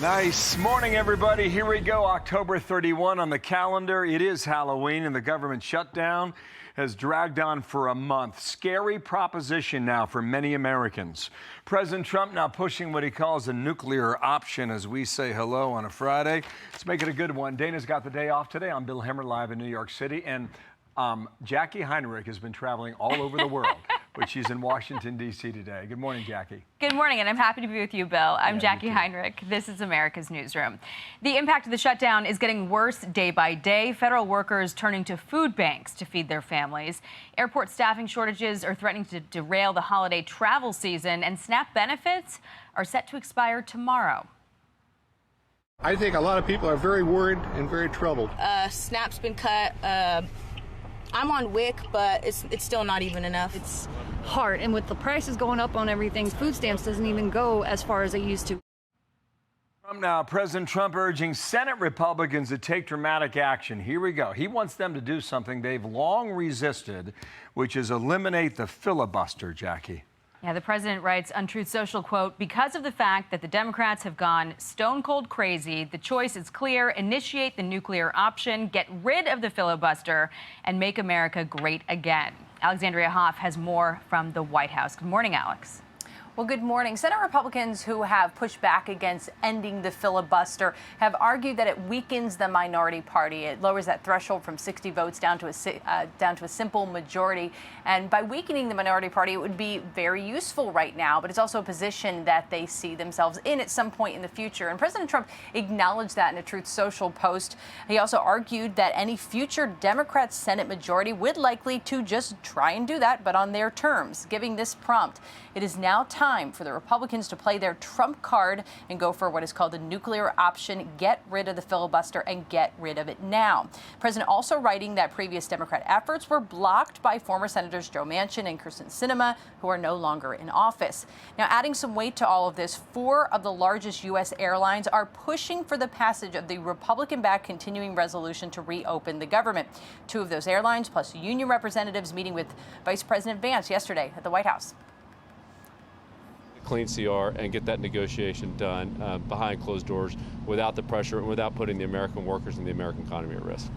Nice morning, everybody. Here we go. October 31 on the calendar. It is Halloween, and the government shutdown has dragged on for a month. Scary proposition now for many Americans. President Trump now pushing what he calls a nuclear option as we say hello on a Friday. Let's make it a good one. Dana's got the day off today. I'm Bill Hemmer live in New York City, and Jackie Heinrich has been traveling all over the world, but she's in Washington, D.C. today. Good morning, Jackie. Good morning, and I'm happy to be with you, Bill. I'm Jackie Heinrich. This is America's Newsroom. The impact of the shutdown is getting worse day by day. Federal workers turning to food banks to feed their families. Airport staffing shortages are threatening to derail the holiday travel season, and SNAP benefits are set to expire tomorrow. I think a lot of people are very worried and very troubled. SNAP's been cut. I'm on WIC, but it's still not even enough. It's hard, and with the prices going up on everything, food stamps doesn't even go as far as they used to. Now, President Trump urging Senate Republicans to take dramatic action. Here we go. He wants them to do something they've long resisted, which is eliminate the filibuster, Jackie. Yeah, the president writes on Truth Social, quote, because of the fact that the Democrats have gone stone cold crazy, the choice is clear. Initiate the nuclear option, get rid of the filibuster, and make America great again. Alexandria Hoff has more from the White House. Good morning, Alex. Well, good morning. Senate Republicans who have pushed back against ending the filibuster have argued that it weakens the minority party. It lowers that threshold from 60 votes down to a simple majority. And by weakening the minority party, it would be very useful right now. But it's also a position that they see themselves in at some point in the future. And President Trump acknowledged that in a Truth Social post. He also argued that any future Democrat Senate majority would likely to just try and do that, but on their terms, giving this prompt. It is now time for the Republicans to play their trump card and go for what is called a nuclear option, get rid of the filibuster and get rid of it now. The president also writing that previous Democrat efforts were blocked by former Senators Joe Manchin and Kyrsten Sinema, who are no longer in office. Now, adding some weight to all of this, 4 of the largest U.S. airlines are pushing for the passage of the Republican-backed continuing resolution to reopen the government. 2 of those airlines, plus union representatives, meeting with Vice President Vance yesterday at the White House. Clean CR and get that negotiation done behind closed doors without the pressure and without putting the American workers and the American economy at risk.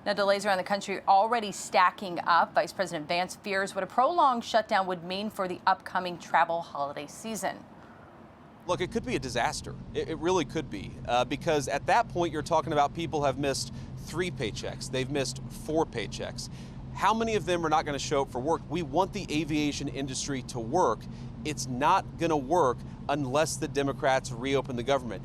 Now, delays around the country already stacking up. Vice President Vance fears what a prolonged shutdown would mean for the upcoming travel holiday season. Look, it could be a disaster. It really could be, because at that point, you're talking about people have missed 3 paychecks. They've missed 4 paychecks. How many of them are not going to show up for work? We want the aviation industry to work. It's not going to work unless the Democrats reopen the government.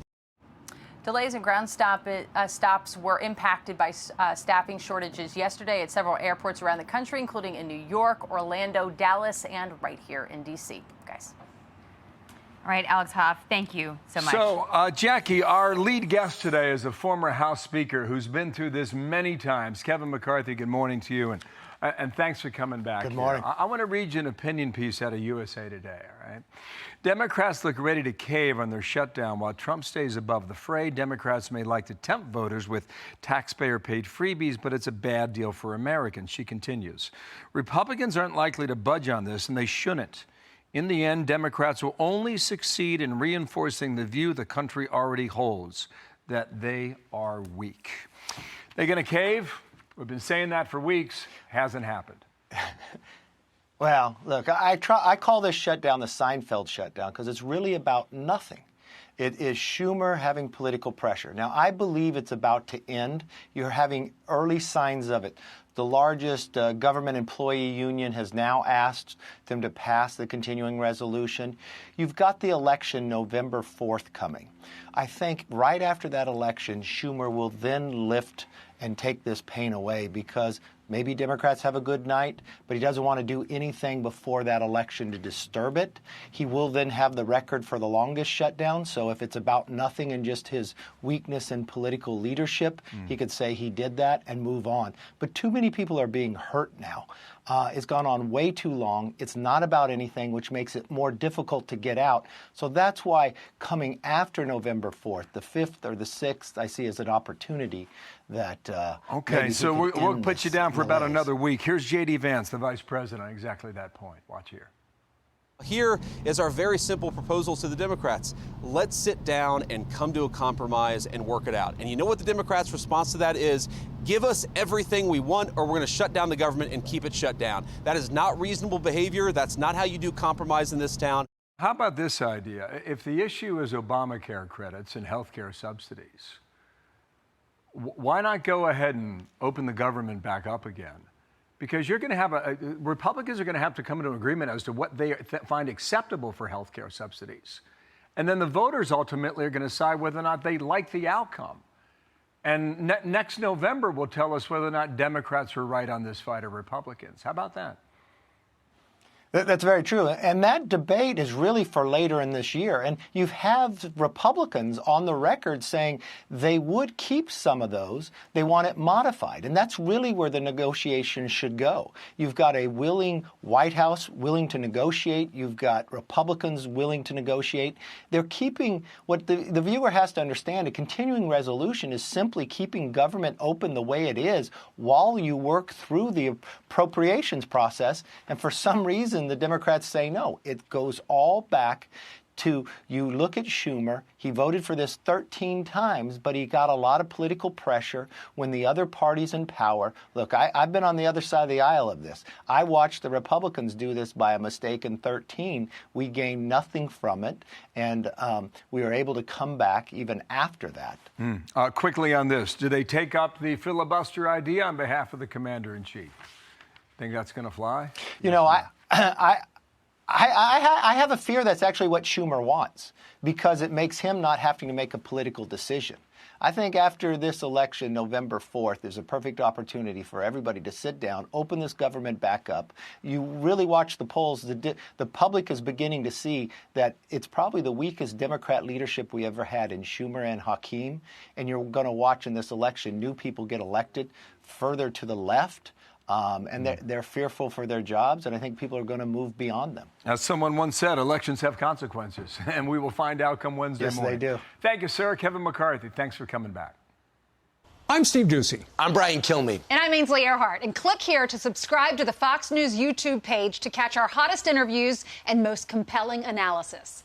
Delays in ground stops were impacted by staffing shortages yesterday at several airports around the country, including in New York, Orlando, Dallas, and right here in D.C. Guys. All right, Alex Hoff, thank you so much. So, Jackie, our lead guest today is a former House Speaker who's been through this many times. Kevin McCarthy, good morning to you, and thanks for coming back. Good morning. I want to read you an opinion piece out of USA Today, all right? Democrats look ready to cave on their shutdown while Trump stays above the fray. Democrats may like to tempt voters with taxpayer-paid freebies, but it's a bad deal for Americans. She continues. Republicans aren't likely to budge on this, and they shouldn't. In the end, Democrats will only succeed in reinforcing the view the country already holds, that they are weak. They're going to cave? We've been saying that for weeks. Hasn't happened. Well, look, I call this shutdown the Seinfeld shutdown because it's really about nothing. It is Schumer having political pressure. Now, I believe it's about to end. You're having early signs of it. The largest government employee union has now asked them to pass the continuing resolution. You've got the election November 4th coming. I think right after that election, Schumer will then lift and take this pain away because maybe Democrats have a good night, but he doesn't want to do anything before that election to disturb it. He will then have the record for the longest shutdown. So if it's about nothing and just his weakness in political leadership, he could say he did that and move on. But too many people are being hurt now. It's gone on way too long. It's not about anything, which makes it more difficult to get out. So that's why coming after November 4th, the 5th or the 6th, I see as an opportunity that okay, so we'll put you down for about another week. Here's J.D. Vance, the vice president, on exactly that point. Watch here. Here is our very simple proposal to the Democrats. Let's sit down and come to a compromise and work it out. And you know what the Democrats' response to that is? Give us everything we want, or we're going to shut down the government and keep it shut down. That is not reasonable behavior. That's not how you do compromise in this town. How about this idea? If the issue is Obamacare credits and health care subsidies, why not go ahead and open the government back up again? Because you're going to have Republicans are going to have to come to an agreement as to what they find acceptable for health care subsidies. And then the voters ultimately are going to decide whether or not they like the outcome. And next November will tell us whether or not Democrats were right on this fight or Republicans. How about that? That's very true. And that debate is really for later in this year. And you have Republicans on the record saying they would keep some of those. They want it modified. And that's really where the negotiations should go. You've got a willing White House willing to negotiate. You've got Republicans willing to negotiate. They're keeping what the viewer has to understand. A continuing resolution is simply keeping government open the way it is while you work through the appropriations process. And for some reason, the Democrats say no. It goes all back to, you look at Schumer. He voted for this 13 times, but he got a lot of political pressure when the other parties in power. Look, I've been on the other side of the aisle of this. I watched the Republicans do this by a mistake in 13. We gained nothing from it, and we were able to come back even after that. Quickly on this, do they take up the filibuster idea on behalf of the commander-in-chief? Think that's going to fly? You know, I have a fear that's actually what Schumer wants, because it makes him not having to make a political decision. I think after this election, November 4th, there's a perfect opportunity for everybody to sit down, open this government back up. You really watch the polls. The public is beginning to see that it's probably the weakest Democrat leadership we ever had in Schumer and Hakeem. And you're going to watch in this election new people get elected further to the left. And they're fearful for their jobs, and I think people are going to move beyond them. As someone once said, elections have consequences, and we will find out come Wednesday morning. Yes, they do. Thank you, sir. Kevin McCarthy, thanks for coming back. I'm Steve Doocy. I'm Brian Kilmeade. And I'm Ainsley Earhart. And click here to subscribe to the Fox News YouTube page to catch our hottest interviews and most compelling analysis.